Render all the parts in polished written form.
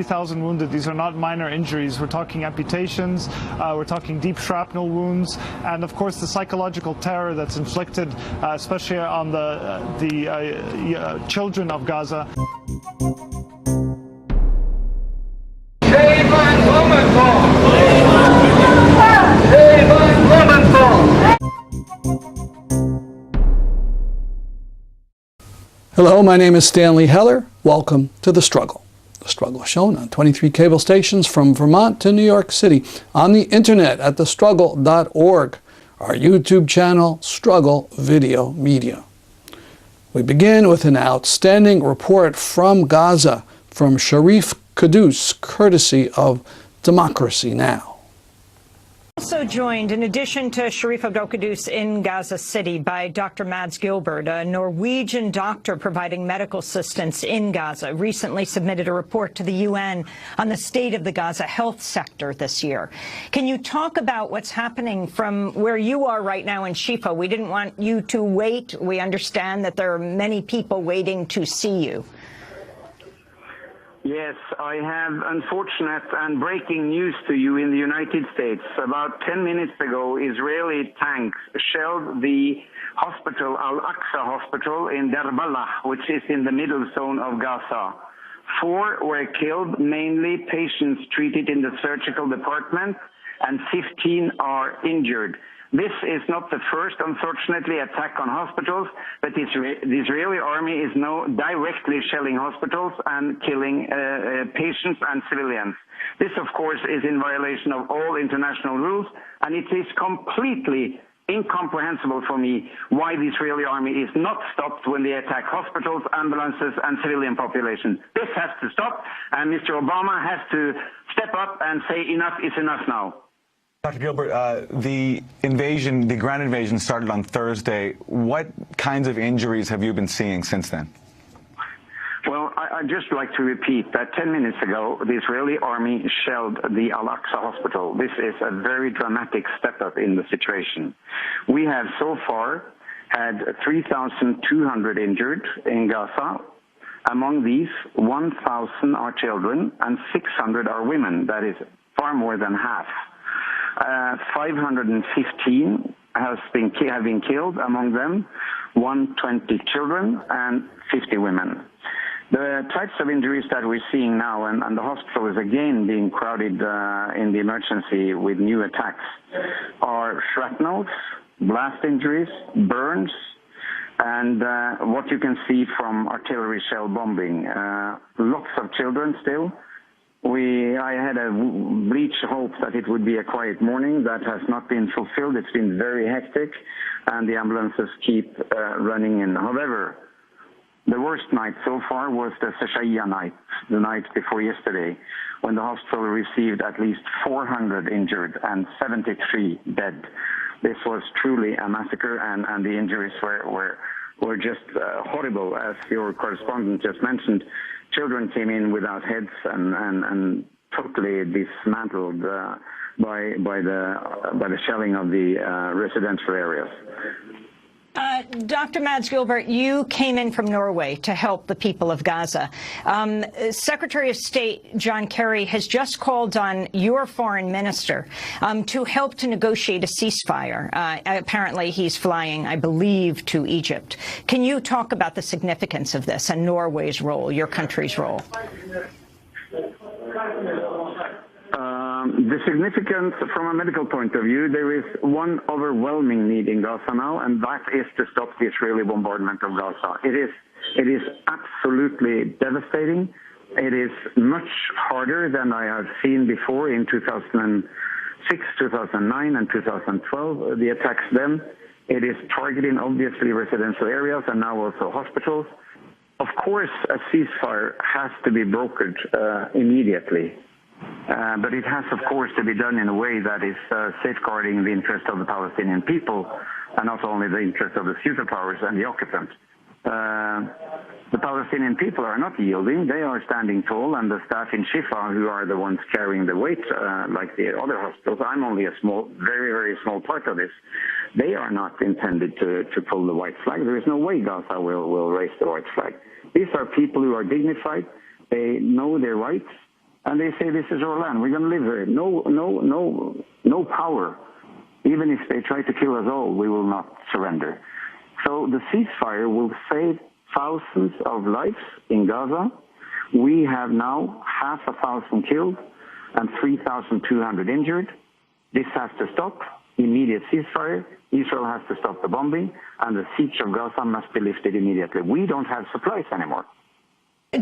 3,000 wounded. These are not minor injuries. We're talking amputations, we're talking deep shrapnel wounds, and of course the psychological terror that's inflicted, especially on the children of Gaza. Hello, my name is Stanley Heller. Welcome to The Struggle. The Struggle is shown on 23 cable stations from Vermont to New York City, on the internet at thestruggle.org, our YouTube channel, Struggle Video Media. We begin with an outstanding report from Gaza from Sherif Khaddous, courtesy of Democracy Now! Also joined, in addition to Sherif Khaddous in Gaza City, by Dr. Mads Gilbert, a Norwegian doctor providing medical assistance in Gaza, recently submitted a report to the UN on the state of the Gaza health sector this year. Can you talk about what's happening from where you are right now in Shifa? We didn't want you to wait. We understand that there are many people waiting to see you. Yes, I have unfortunate and breaking news to you in the United States. About 10 minutes ago, Israeli tanks shelled the hospital, Al-Aqsa Hospital in Darballah, which is in the middle zone of Gaza. 4 were killed, mainly patients treated in the surgical department, and 15 are injured. This is not the first, unfortunately, attack on hospitals, but the Israeli army is now directly shelling hospitals and killing patients and civilians. This, of course, is in violation of all international rules, and it is completely incomprehensible for me why the Israeli army is not stopped when they attack hospitals, ambulances, and civilian population. This has to stop, and Mr. Obama has to step up and say enough is enough now. Dr. Gilbert, the invasion, the ground invasion started on Thursday. What kinds of injuries have you been seeing since then? Well, I'd just like to repeat that 10 minutes ago, the Israeli army shelled the Al-Aqsa Hospital. This is a very dramatic step up in the situation. We have so far had 3,200 injured in Gaza. Among these, 1,000 are children and 600 are women. That is far more than half. 515 have been killed, among them 120 children and 50 women. The types of injuries that we're seeing now, and the hospital is again being crowded in the emergency with new attacks, are shrapnels, blast injuries, burns, and what you can see from artillery shell bombing. Lots of children still. I had a bleach hope that it would be a quiet morning. That has not been fulfilled. It's been very hectic, and the ambulances keep running in. However, the worst night so far was the Seshaya night, the night before yesterday, when the hospital received at least 400 injured and 73 dead. This was truly a massacre, and the injuries were just horrible, as your correspondent just mentioned. Children came in without heads and totally dismantled by the shelling of the residential areas. Dr. Mads Gilbert, you came in from Norway to help the people of Gaza. Secretary of State John Kerry has just called on your foreign minister to help to negotiate a ceasefire. Apparently he's flying, I believe, to Egypt. Can you talk about the significance of this and Norway's role, your country's role? The significance from a medical point of view, there is one overwhelming need in Gaza now, and that is to stop the Israeli bombardment of Gaza. It is absolutely devastating. It is much harder than I have seen before in 2006, 2009, and 2012, the attacks then. It is targeting, obviously, residential areas and now also hospitals. Of course, a ceasefire has to be brokered immediately. But it has, of course, to be done in a way that is safeguarding the interest of the Palestinian people and not only the interest of the superpowers and the occupant. The Palestinian people are not yielding. They are standing tall, and the staff in Shifa, who are the ones carrying the weight, like the other hospitals, I'm only a small, very, very small part of this. They are not intended to pull the white flag. There is no way Gaza will raise the white flag. These are people who are dignified. They know their rights. And they say, this is our land. We're going to live here. No power. Even if they try to kill us all, we will not surrender. So the ceasefire will save thousands of lives in Gaza. We have now 5,000 killed and 3,200 injured. This has to stop. Immediate ceasefire. Israel has to stop the bombing, and the siege of Gaza must be lifted immediately. We don't have supplies anymore.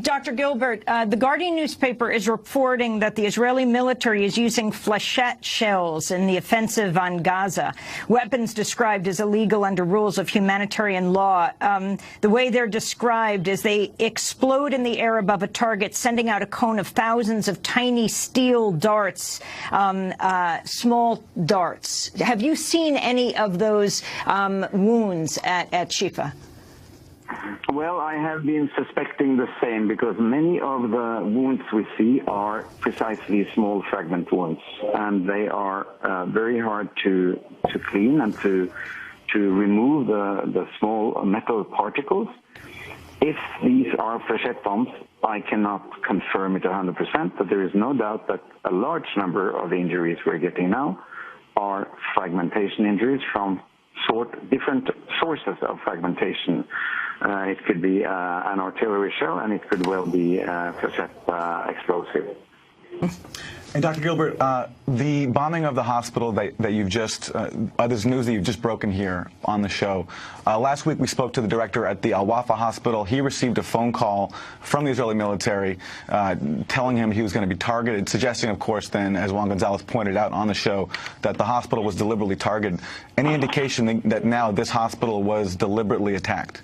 Dr. Gilbert, the Guardian newspaper is reporting that the Israeli military is using flechette shells in the offensive on Gaza, weapons described as illegal under rules of humanitarian law. The way they're described is they explode in the air above a target, sending out a cone of thousands of tiny steel darts, small darts. Have you seen any of those wounds at Shifa? Well, I have been suspecting the same, because many of the wounds we see are precisely small fragment wounds, and they are very hard to clean and to remove the small metal particles. If these are flechette bombs, I cannot confirm it 100%, but there is no doubt that a large number of the injuries we're getting now are fragmentation injuries from different sources of fragmentation. It could be an artillery shell, and it could well be flechette explosive. And Dr. Gilbert, the bombing of the hospital that you've just, this news that you've just broken here on the show. Last week we spoke to the director at the Al Wafa hospital. He received a phone call from the Israeli military telling him he was going to be targeted, suggesting, of course, then, as Juan Gonzalez pointed out on the show, that the hospital was deliberately targeted. Any indication that now this hospital was deliberately attacked?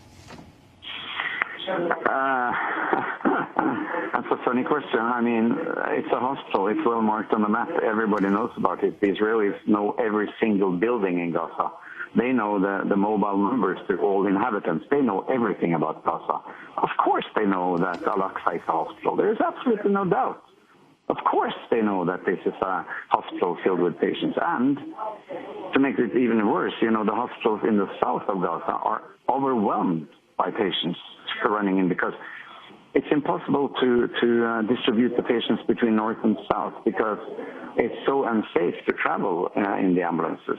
That's a funny question. I mean, it's a hospital. It's well marked on the map. Everybody knows about it. The Israelis know every single building in Gaza. They know the mobile numbers to all inhabitants. They know everything about Gaza. Of course they know that Al-Aqsa is a hospital. There is absolutely no doubt. Of course they know that this is a hospital filled with patients. And to make it even worse, you know, the hospitals in the south of Gaza are overwhelmed by patients running in, because it's impossible to distribute the patients between north and south, because it's so unsafe to travel in the ambulances.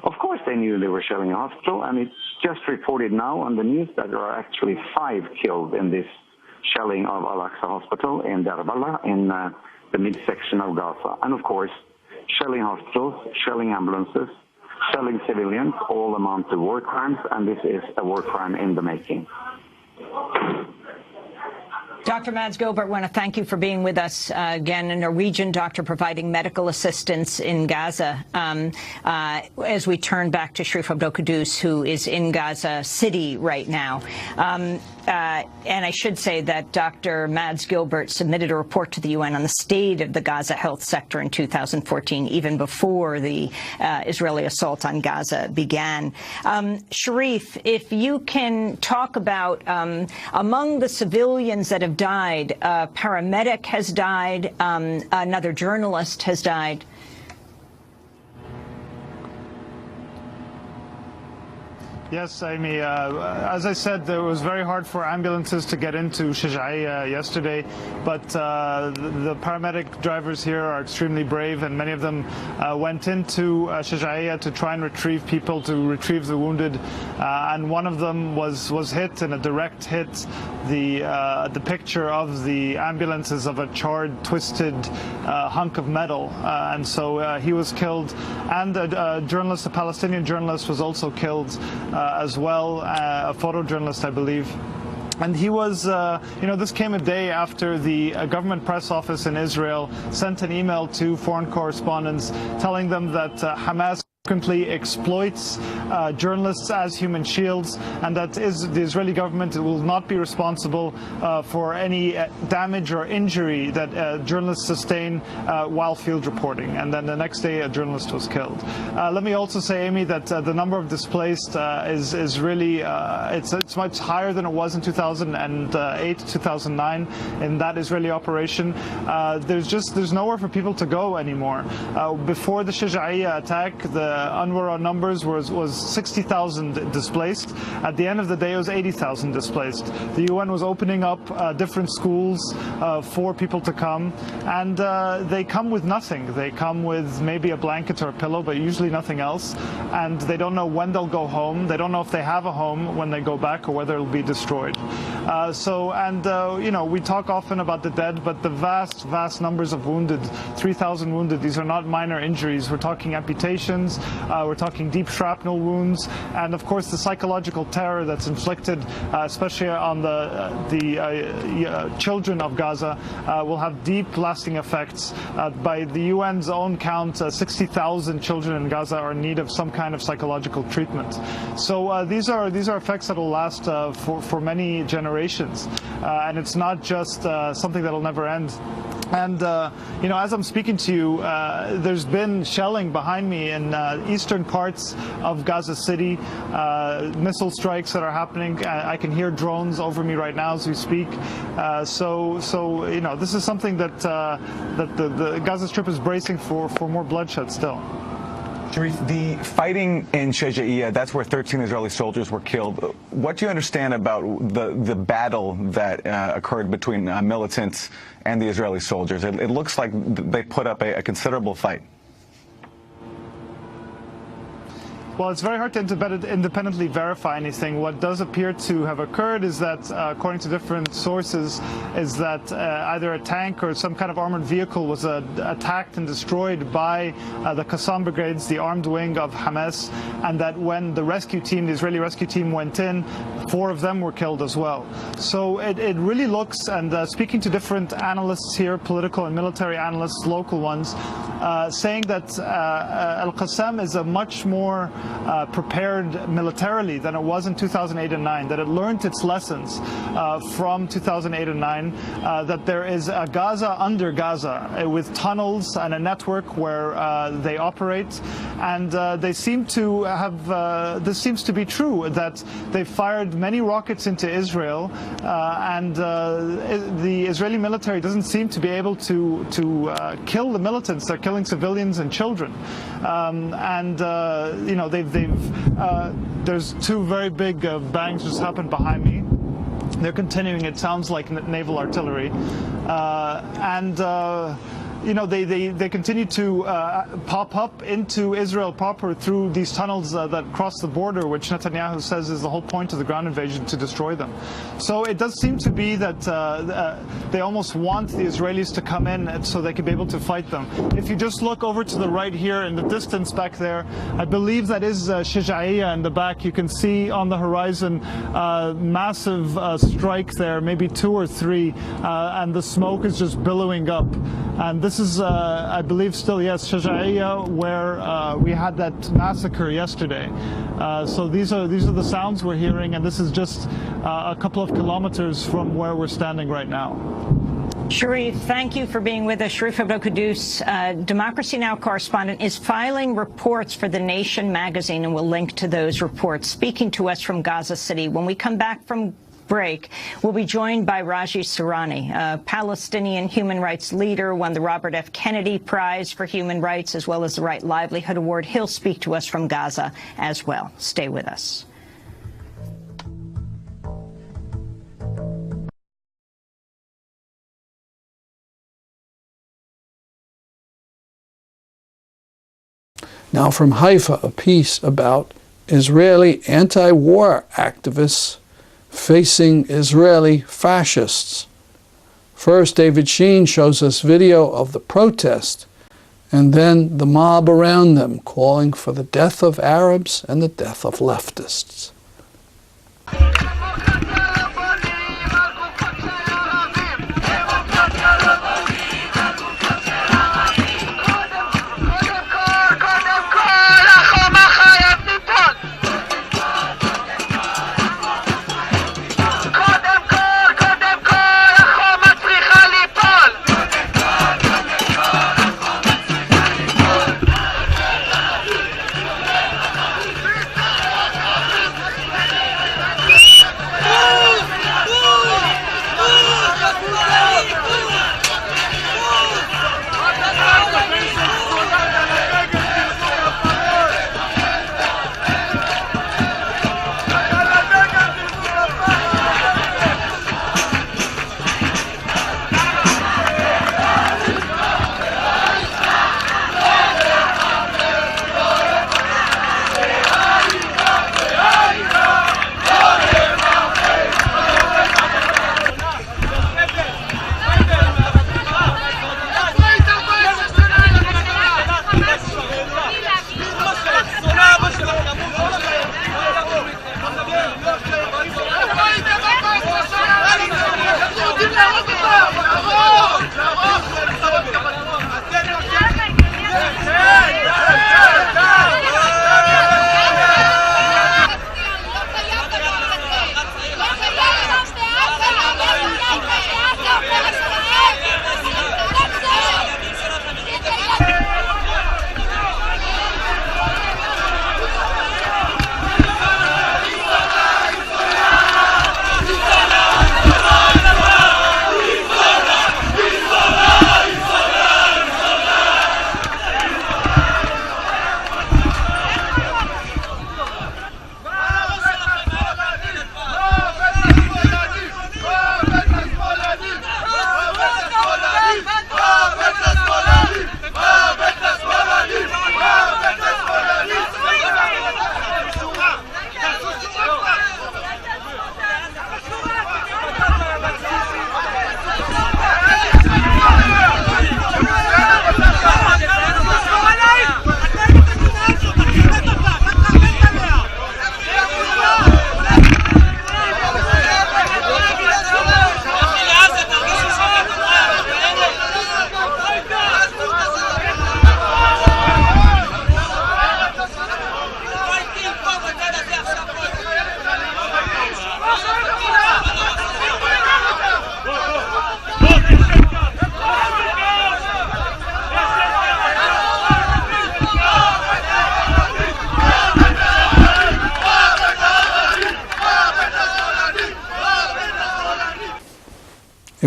Of course they knew they were shelling a hospital, and it's just reported now on the news that there are actually 5 killed in this shelling of Al-Aqsa Hospital in Darbala, in the midsection of Gaza. And of course, shelling hospitals, shelling ambulances, shelling civilians, all amount to war crimes, and this is a war crime in the making. Dr. Mads Gilbert, I want to thank you for being with us again, a Norwegian doctor providing medical assistance in Gaza. As we turn back to Sherif Khaddous, who is in Gaza City right now. And I should say that Dr. Mads Gilbert submitted a report to the UN on the state of the Gaza health sector in 2014, even before the Israeli assault on Gaza began. Sherif, if you can talk about among the civilians that have died, a paramedic has died, another journalist has died. Yes, Amy. As I said, it was very hard for ambulances to get into Shajaiya yesterday, but the paramedic drivers here are extremely brave, and many of them went into Shajaiya to try and retrieve people, to retrieve the wounded, and one of them was hit in a direct hit. The picture of the ambulance is of a charred, twisted hunk of metal, and so he was killed, and a journalist, a Palestinian journalist, was also killed as well, a photojournalist, I believe. And he was, this came a day after the government press office in Israel sent an email to foreign correspondents telling them that Hamas frequently exploits journalists as human shields, and that the Israeli government will not be responsible for any damage or injury that journalists sustain while field reporting. And then the next day a journalist was killed. Let me also say, Amy, that the number of displaced is really it's much higher than it was in 2008, 2009 in that Israeli operation. There's nowhere for people to go anymore. Before the Shajaiya attack, the UNRWA numbers was 60,000 displaced. At the end of the day, it was 80,000 displaced. The UN was opening up different schools for people to come, and they come with nothing. They come with maybe a blanket or a pillow, but usually nothing else, and they don't know when they'll go home. They don't know if they have a home when they go back or whether it'll be destroyed. We talk often about the dead, but the vast numbers of wounded, 3,000 wounded, these are not minor injuries. We're talking amputations, we're talking deep shrapnel wounds, and of course the psychological terror that's inflicted, especially on the children of Gaza, will have deep lasting effects. By the UN's own count, 60,000 children in Gaza are in need of some kind of psychological treatment. So these are effects that will last for many generations, and it's not just something that'll never end. And as I'm speaking to you, there's been shelling behind me in eastern parts of Gaza City, missile strikes that are happening. I can hear drones over me right now as we speak. This is something that the Gaza Strip is bracing for more bloodshed still. Sherif, the fighting in Shejaiya, that's where 13 Israeli soldiers were killed. What do you understand about the battle that occurred between militants and the Israeli soldiers? It looks like they put up a considerable fight. Well, it's very hard to independently verify anything. What does appear to have occurred is that, according to different sources, is that either a tank or some kind of armored vehicle was attacked and destroyed by the Qassam brigades, the armed wing of Hamas, and that when the rescue team, the Israeli rescue team, went in, 4 of them were killed as well. So it really looks, and speaking to different analysts here, political and military analysts, local ones, saying that Al-Qassam is a much more prepared militarily than it was in 2008 and 9, that it learned its lessons from 2008 and 9, that there is a Gaza under Gaza with tunnels and a network where they operate, and they seem to have, this seems to be true, that they fired many rockets into Israel, and the Israeli military doesn't seem to be able to kill the militants. They're killing civilians and children, there's 2 very big bangs just happened behind me. They're continuing. It sounds like naval artillery, they continue to pop up into Israel proper through these tunnels that cross the border, which Netanyahu says is the whole point of the ground invasion, to destroy them. So it does seem to be that they almost want the Israelis to come in so they can be able to fight them. If you just look over to the right here in the distance back there, I believe that is Shejaiya in the back. You can see on the horizon massive strike there, maybe 2 or 3, and the smoke is just billowing up. And this is, I believe, still, yes, Shejaiya, where we had that massacre yesterday. So these are the sounds we're hearing, and this is just a couple of kilometers from where we're standing right now. Sherif, thank you for being with us. Sherif Khaddous, Democracy Now! Correspondent, is filing reports for The Nation magazine, and we'll link to those reports, speaking to us from Gaza City. When we come back from break, we'll be joined by Raji Sourani, a Palestinian human rights leader, won the Robert F. Kennedy Prize for Human Rights, as well as the Right Livelihood Award. He'll speak to us from Gaza as well. Stay with us. Now from Haifa, a piece about Israeli anti-war activists facing Israeli fascists. First, David Sheen shows us video of the protest, and then the mob around them calling for the death of Arabs and the death of leftists.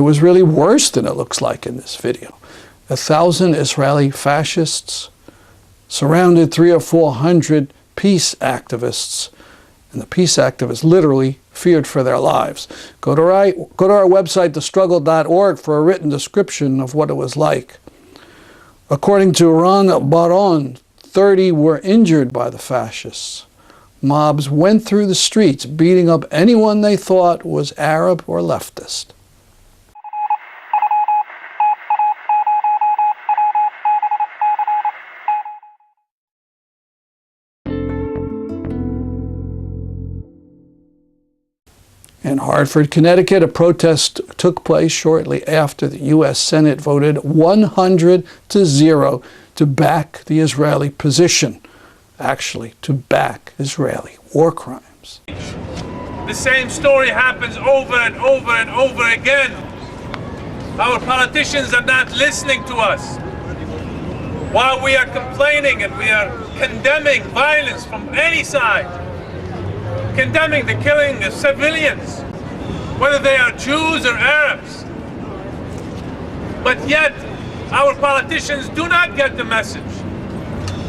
It was really worse than it looks like in this video. 1,000 Israeli fascists surrounded 300 or 400 peace activists, and the peace activists literally feared for their lives. Go to our website, thestruggle.org, for a written description of what it was like. According to Ron Baron, 30 were injured by the fascists. Mobs went through the streets, beating up anyone they thought was Arab or leftist. In Hartford, Connecticut, a protest took place shortly after the U.S. Senate voted 100-0 to back the Israeli position, actually to back Israeli war crimes. The same story happens over and over and over again. Our politicians are not listening to us. While we are complaining and we are condemning violence from any side, condemning the killing of civilians, whether they are Jews or Arabs. But yet, our politicians do not get the message.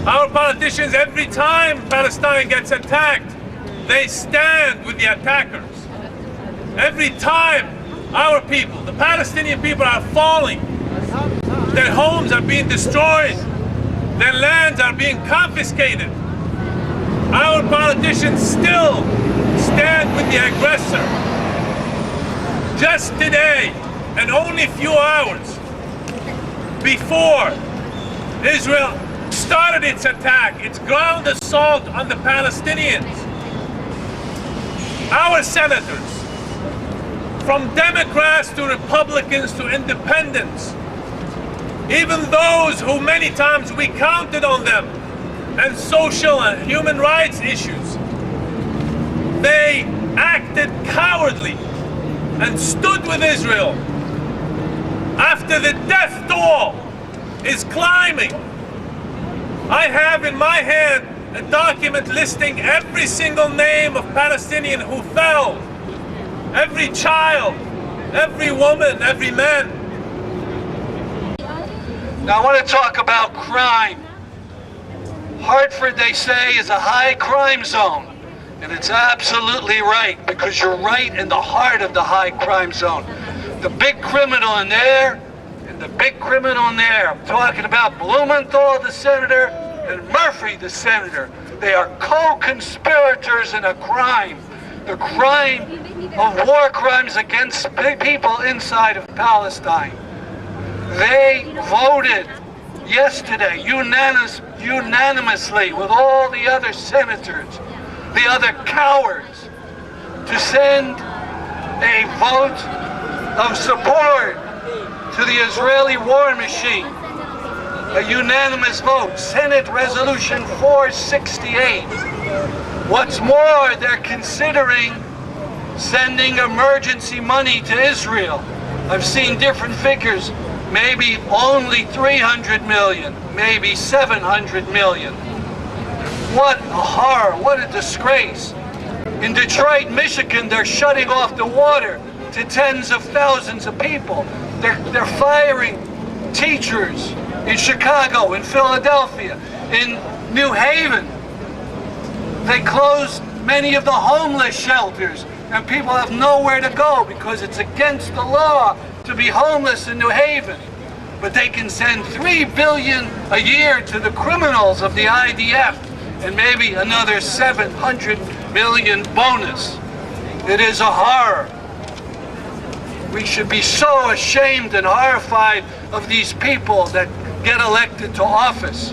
Our politicians, every time Palestine gets attacked, they stand with the attackers. Every time our people, the Palestinian people, are falling, their homes are being destroyed, their lands are being confiscated, our politicians still stand with the aggressor. Just today, and only a few hours before Israel started its attack, its ground assault on the Palestinians, our senators, from Democrats to Republicans to independents, even those who many times we counted on them, and social and human rights issues, they acted cowardly and stood with Israel after the death toll is climbing. I have in my hand a document listing every single name of Palestinian who fell, every child, every woman, every man. Now I want to talk about crime. Hartford, they say, is a high crime zone. And it's absolutely right, because you're right in the heart of the high crime zone. The big criminal in there and the big criminal in there. I'm talking about Blumenthal, the senator, and Murphy, the senator. They are co-conspirators in a crime. The crime of war crimes against people inside of Palestine. They voted yesterday unanimously with all the other senators, the other cowards, to send a vote of support to the Israeli war machine. A unanimous vote, Senate Resolution 468. What's more, they're considering sending emergency money to Israel. I've seen different figures, maybe only 300 million, maybe 700 million. What a horror, what a disgrace. In Detroit, Michigan, they're shutting off the water to tens of thousands of people. They're firing teachers in Chicago, in Philadelphia, in New Haven. They closed many of the homeless shelters, and people have nowhere to go because it's against the law to be homeless in New Haven. But they can send $3 billion a year to the criminals of the IDF, and maybe another $700 million bonus. It is a horror. We should be so ashamed and horrified of these people that get elected to office.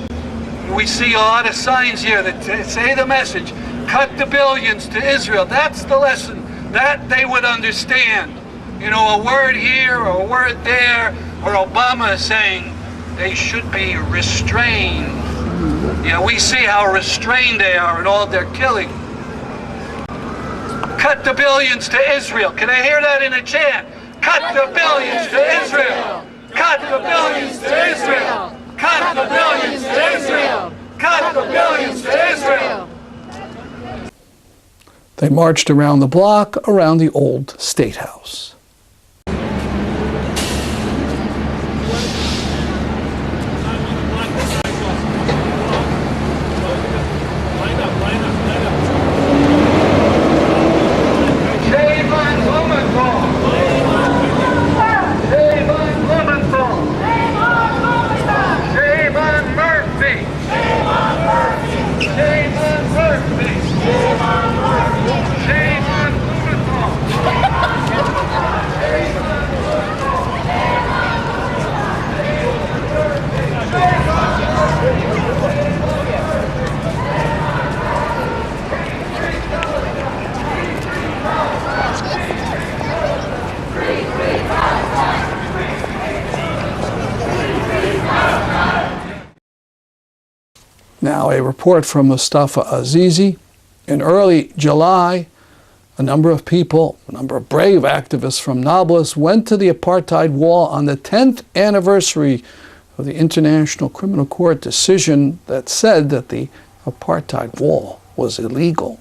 We see a lot of signs here that say the message, cut the billions to Israel. That's the lesson. That they would understand. You know, a word here or a word there, or Obama saying they should be restrained. You know, we see how restrained they are in all their killing. Cut the billions to Israel. Can I hear that in a chant? Cut the billions to Israel. Cut the billions to Israel. Cut the billions to Israel. Cut the billions to Israel. They marched around the block, around the old State House. Now, a report from Mustafa Azizi. In early July, a number of brave activists from Nablus went to the apartheid wall on the 10th anniversary of the International Criminal Court decision that said that the apartheid wall was illegal.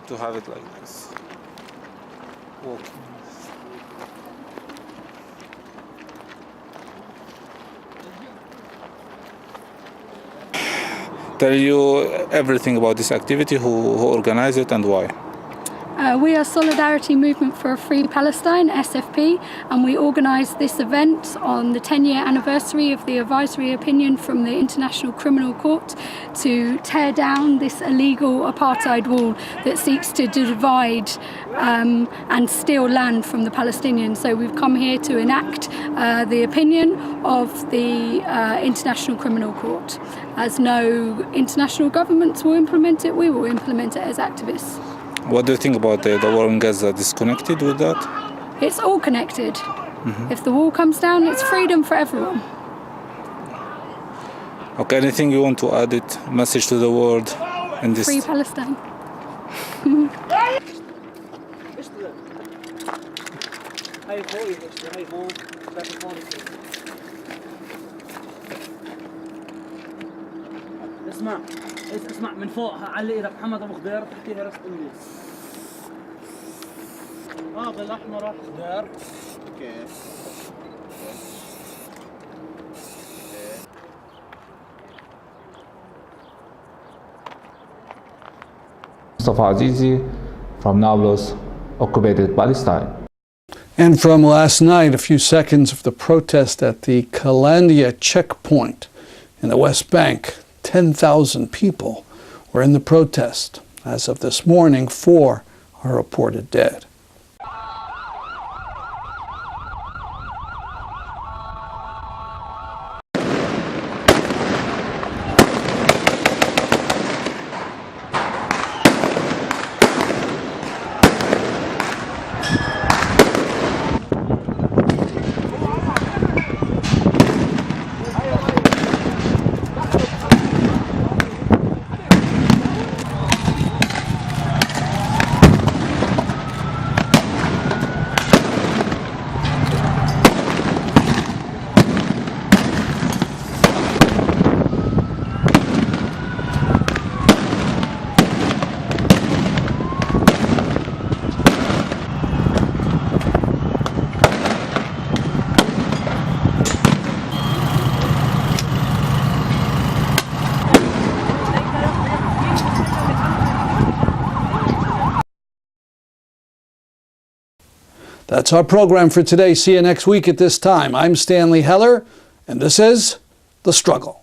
To have it like this. Walking. Tell you everything about this activity, who organized it and why. We are Solidarity Movement for a Free Palestine, SFP, and we organised this event on the 10-year anniversary of the advisory opinion from the International Criminal Court to tear down this illegal apartheid wall that seeks to divide and steal land from the Palestinians. So we've come here to enact the opinion of the International Criminal Court. As no international governments will implement it, we will implement it as activists. What do you think about the war in Gaza? Disconnected with that? It's all connected. Mm-hmm. If the wall comes down, it's freedom for everyone. Okay, anything you want to add it? Message to the world in this? Free Palestine. اسمع من فوق علق لك محمد ابو خضير تحكي لي رفق امي بالاحمر خضير اوكي Mustafa Azizi from Nablus, occupied Palestine. And from last night, a few seconds of the protest at the Kalandia checkpoint in the West Bank. 10,000 people were in the protest. As of this morning, 4 are reported dead. That's our program for today. See you next week at this time. I'm Stanley Heller, and this is The Struggle.